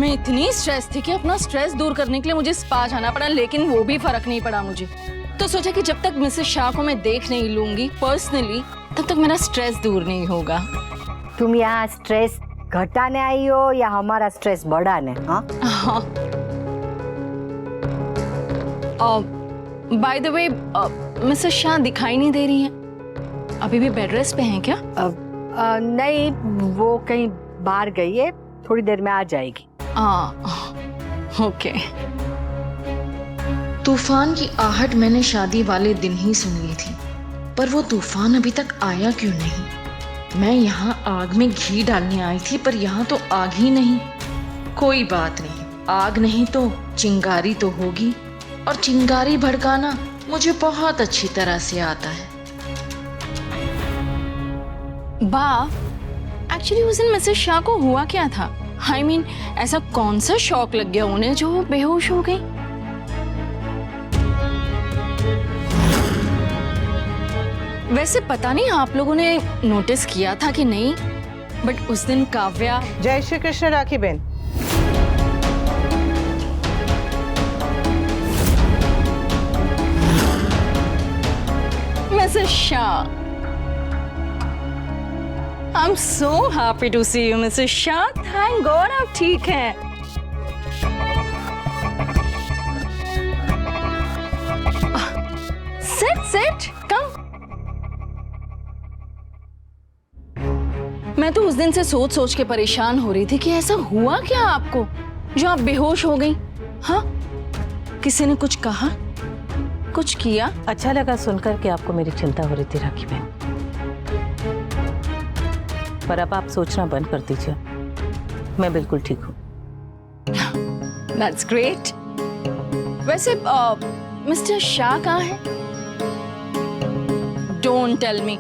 मैं इतनी स्ट्रेस थी कि अपना स्ट्रेस दूर करने के लिए मुझे स्पा जाना पड़ा, लेकिन वो भी फर्क नहीं पड़ा मुझे। तो सोचा कि जब तक मिसेस शाह को मैं देख नहीं लूंगी पर्सनली, तब तक मेरा स्ट्रेस दूर नहीं होगा। तुम यहाँ स्ट्रेस घटाने आई हो या हमारा स्ट्रेस बढ़ाने? हाँ। By the way, Mrs Shah दिखाई नहीं दे रही हैं। अभी भी बेड रेस्ट पे हैं क्या? नहीं, वो कहीं बाहर गई है, थोड़ी देर में आ जाएगी। ओके। तूफान की आहट मैंने शादी वाले दिन ही सुन ली थी, पर वो तूफान अभी तक आया क्यों नहीं? मैं यहाँ आग में घी डालने आई थी, पर यहाँ तो आग ही नहीं। कोई बात नहीं, आग नहीं तो चिंगारी तो होगी, और चिंगारी भड़काना मुझे बहुत अच्छी तरह से आता है। एक्चुअली उस दिन मिसेस शाह को हुआ क्या था? I mean, ऐसा कौन सा शॉक लग गया उन्हें जो वो बेहोश हो गई? वैसे पता नहीं आप लोगों ने नोटिस किया था कि नहीं, बट उस दिन काव्या। जय श्री कृष्ण राखी बहन। Mrs Shah, I'm so happy to see you, Mrs. Shah. Thank God आप ठीक हैं। Sit, come. मैं तो उस दिन से सोच के परेशान हो रही थी कि ऐसा हुआ क्या आपको जो आप बेहोश हो गई? हाँ, किसी ने कुछ कहा, कुछ किया? अच्छा लगा सुनकर कि आपको मेरी चिंता हो रही थी राखी बहन, पर अब आप सोचना बंद कर दीजिए। मैं बिल्कुल ठीक हूँ। That's great. वैसे मिस्टर शाह कहाँ है? Don't tell me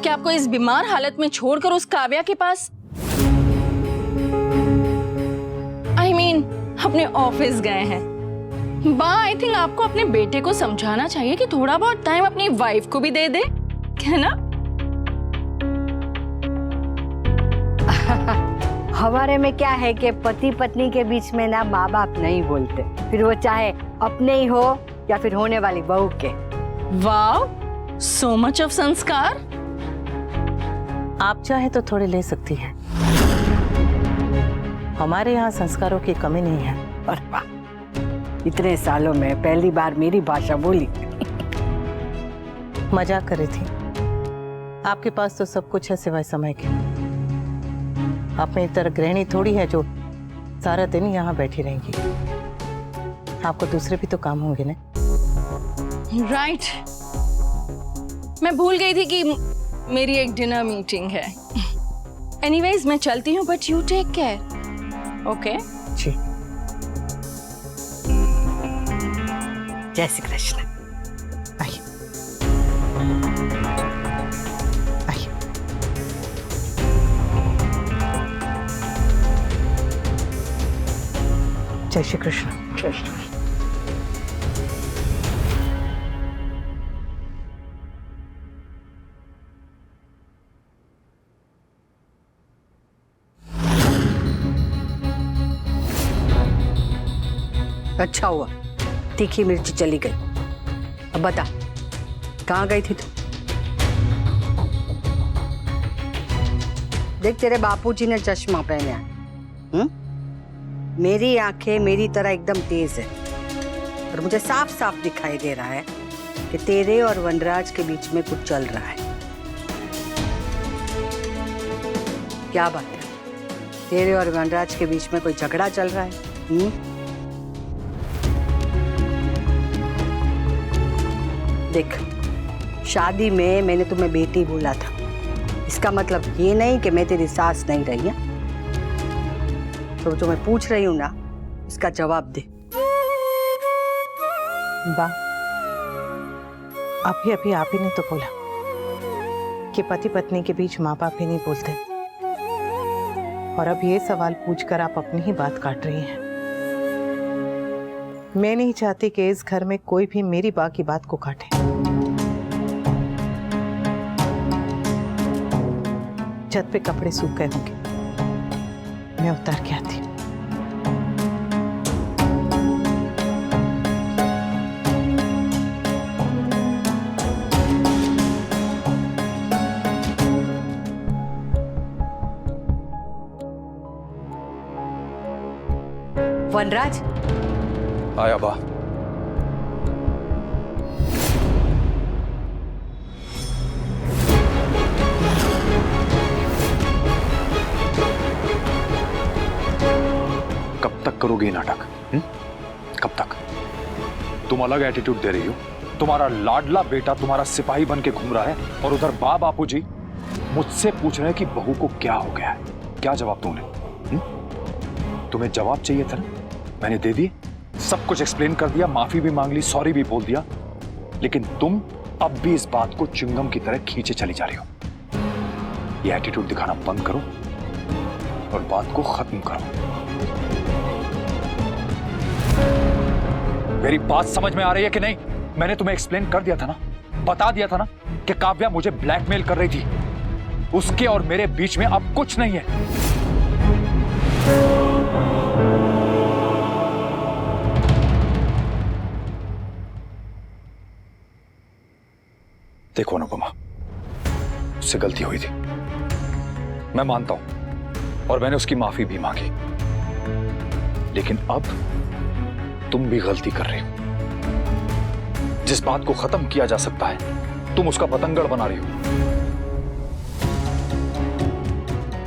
कि आपको इस बीमार हालत में छोड़कर उस काव्या के पास, I mean, अपने ऑफिस गए हैं। आई थिंक आपको अपने बेटे को समझाना चाहिए कि थोड़ा बहुत टाइम अपनी वाइफ को भी दे दे, है ना? हमारे में क्या है कि पति पत्नी के बीच में ना माँ बाप नहीं बोलते, फिर वो चाहे अपने ही हो या फिर होने वाली बहू के। वाओ, सो मच ऑफ संस्कार। आप चाहे तो थोड़े ले सकती हैं, हमारे यहाँ संस्कारों की कमी नहीं है। और वाह, इतने सालों में पहली बार मेरी भाषा बोली। मजाक कर रही थी, आपके पास तो सब कुछ है सिवाय समय के। आप मेरी तरह गृहिणी थोड़ी है जो सारा दिन यहाँ बैठी रहेंगी। आपको दूसरे भी तो काम होंगे ना। राइट, मैं भूल गई थी कि मेरी एक डिनर मीटिंग है। एनीवेज मैं चलती हूँ, but you take care. Okay ji. जय श्री कृष्ण। आइए आइए। जय श्री कृष्ण। जय श्री कृष्ण। अच्छा हुआ तीखी मिर्ची चली गई। अब बता, कहाँ गई थी तू? देख, तेरे बापूजी ने चश्मा पहने है। मेरी आंखें मेरी तरह एकदम तेज है, और मुझे साफ साफ दिखाई दे रहा है कि तेरे और वनराज के बीच में कुछ चल रहा है। क्या बात है? तेरे और वनराज के बीच में कोई झगड़ा चल रहा है? देख, शादी में मैंने तुम्हें बेटी बोला था, इसका मतलब ये नहीं कि मैं तेरी सास नहीं रही है। तो जो मैं पूछ रही हूँ ना, इसका जवाब दे। वाह, अभी आप ही ने तो बोला कि पति पत्नी के बीच माँ बाप ही नहीं बोलते, और अब ये सवाल पूछकर आप अपनी ही बात काट रही हैं। मैं नहीं चाहती कि इस घर में कोई भी मेरी बाकी बात को काटे। छत पे कपड़े सूख गए होंगे, मैं उतार के आती हूँ। वनराज, आया बा। कब तक करोगे ये नाटक? कब तक? तुम अलग एटीट्यूड दे रही हो। तुम्हारा लाडला बेटा तुम्हारा सिपाही बन के घूम रहा है और उधर बापू जी मुझसे पूछ रहे हैं कि बहू को क्या हो गया है। क्या जवाब दूं उन्हें? तुम्हें जवाब चाहिए था ना, मैंने दे दिए। सब कुछ एक्सप्लेन कर दिया, माफी भी मांग ली, सॉरी भी बोल दिया। लेकिन तुम अब भी इस बात को च्युइंगम की तरह खींचे चली जा रही हो। ये एटीट्यूड दिखाना बंद करो और बात को खत्म करो। मेरी बात समझ में आ रही है कि नहीं? मैंने तुम्हें एक्सप्लेन कर दिया था ना, बता दिया था ना कि काव्या मुझे ब्लैकमेल कर रही थी। उसके और मेरे बीच में अब कुछ नहीं है। देखो अनुपमा, उससे गलती हुई थी, मैं मानता हूं, और मैंने उसकी माफी भी मांगी। लेकिन अब तुम भी गलती कर रहे हो। जिस बात को खत्म किया जा सकता है तुम उसका बतंगड़ बना रही हो।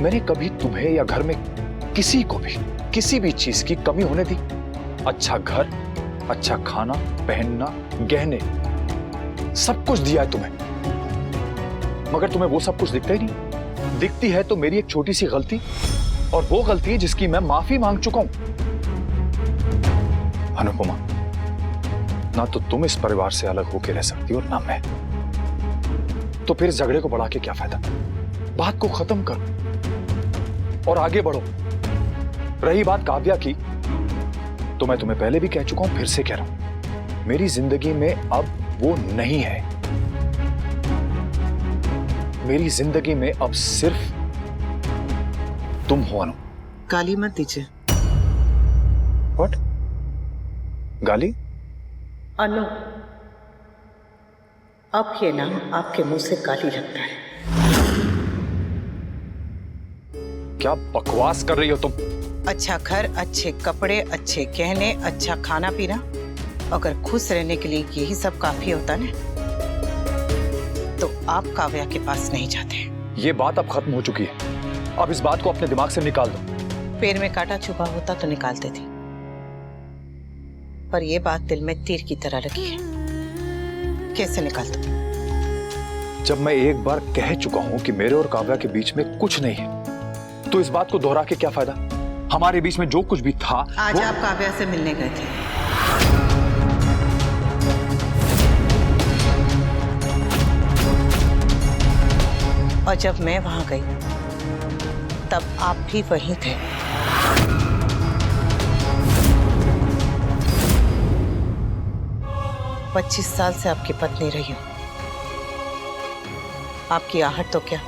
मैंने कभी तुम्हें या घर में किसी को भी किसी भी चीज की कमी होने दी? अच्छा घर, अच्छा खाना, पहनना, गहने, सब कुछ दिया है तुम्हें। मगर तुम्हें वो सब कुछ दिखता ही नहीं। दिखती है तो मेरी एक छोटी सी गलती, और वो गलती है जिसकी मैं माफी मांग चुका हूं। अनुपमा, ना तो तुम इस परिवार से अलग होकर रह सकती हो, ना मैं। तो फिर झगड़े को बढ़ा के क्या फायदा? बात को खत्म करो और आगे बढ़ो। रही बात काव्या की, तो मैं तुम्हें पहले भी कह चुका हूं, फिर से कह रहा हूं, मेरी जिंदगी में अब वो नहीं है। मेरी जिंदगी में अब सिर्फ तुम हो अनु। गाली मत दीजिए। व्हाट? गाली? अनु, अब ये नाम आपके मुंह से गाली लगता है। क्या बकवास कर रही हो तुम? अच्छा घर, अच्छे कपड़े, अच्छे गहने, अच्छा खाना पीना, अगर खुश रहने के लिए यही सब काफी होता ना, तो आप काव्या के पास नहीं जाते। ये बात अब खत्म हो चुकी है। अब इस बात को अपने दिमाग से निकाल दो। पैर में कांटा छुपा होता तो निकालते थे, पर यह बात दिल में तीर की तरह लगी है। कैसे निकाल दो? जब मैं एक बार कह चुका हूं कि मेरे और काव्या के बीच में कुछ नहीं है, तो इस बात को दोहरा के क्या फायदा? हमारे बीच में जो कुछ भी था आज आप काव्या से मिलने गए थे। और जब मैं वहां गई तब आप भी वहीं थे। मैं 25 साल से आपकी पत्नी रही हूं। आपकी आहट तो क्या,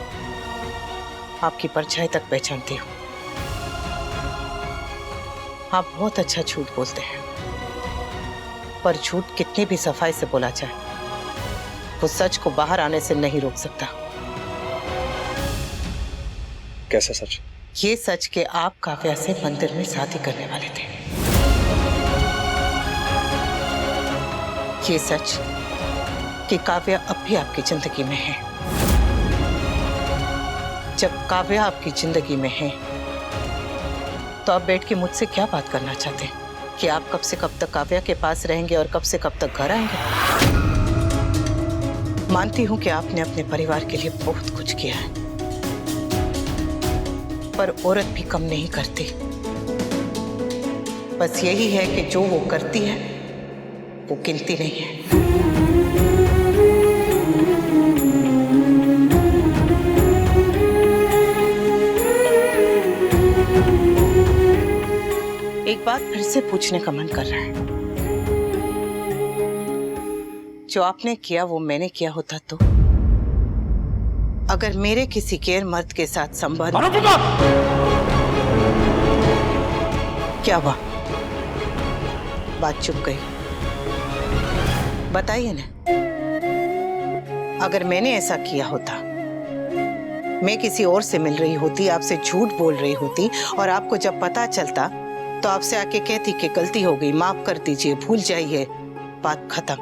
आपकी परछाई तक पहचानती हूं। आप बहुत अच्छा झूठ बोलते हैं, पर झूठ कितनी भी सफाई से बोला जाए, वो सच को बाहर आने से नहीं रोक सकता। कैसा सच? ये सच कि आप काव्या से मंदिर में शादी करने वाले थे। ये सच कि काव्या अब भी आपकी जिंदगी में है। जब काव्या आपकी जिंदगी में है तो आप बैठ के मुझसे क्या बात करना चाहते हैं कि आप कब से कब तक काव्या के पास रहेंगे और कब से कब तक घर आएंगे? मानती हूं कि आपने अपने परिवार के लिए बहुत कुछ किया है, पर औरत भी कम नहीं करती। बस यही है कि जो वो करती है वो गिनती नहीं है। एक बात फिर से पूछने का मन कर रहा है। जो आपने किया वो मैंने किया होता तो? अगर मेरे किसी गैर मर्द के साथ संबंध... क्या हुआ? बात चुप गई। बताइए ना, अगर मैंने ऐसा किया होता, मैं किसी और से मिल रही होती, आपसे झूठ बोल रही होती, और आपको जब पता चलता तो आपसे आके कहती कि गलती हो गई, माफ कर दीजिए, भूल जाइए, बात खत्म।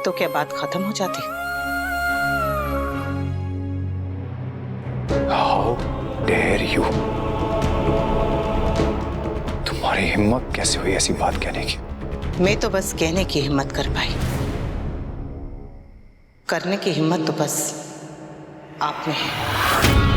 तो क्या बात खत्म हो जाती? हाउ डेयर यू, तुम्हारी हिम्मत कैसे हुई ऐसी बात कहने की? मैं तो बस कहने की हिम्मत कर पाई, करने की हिम्मत तो बस आप में है।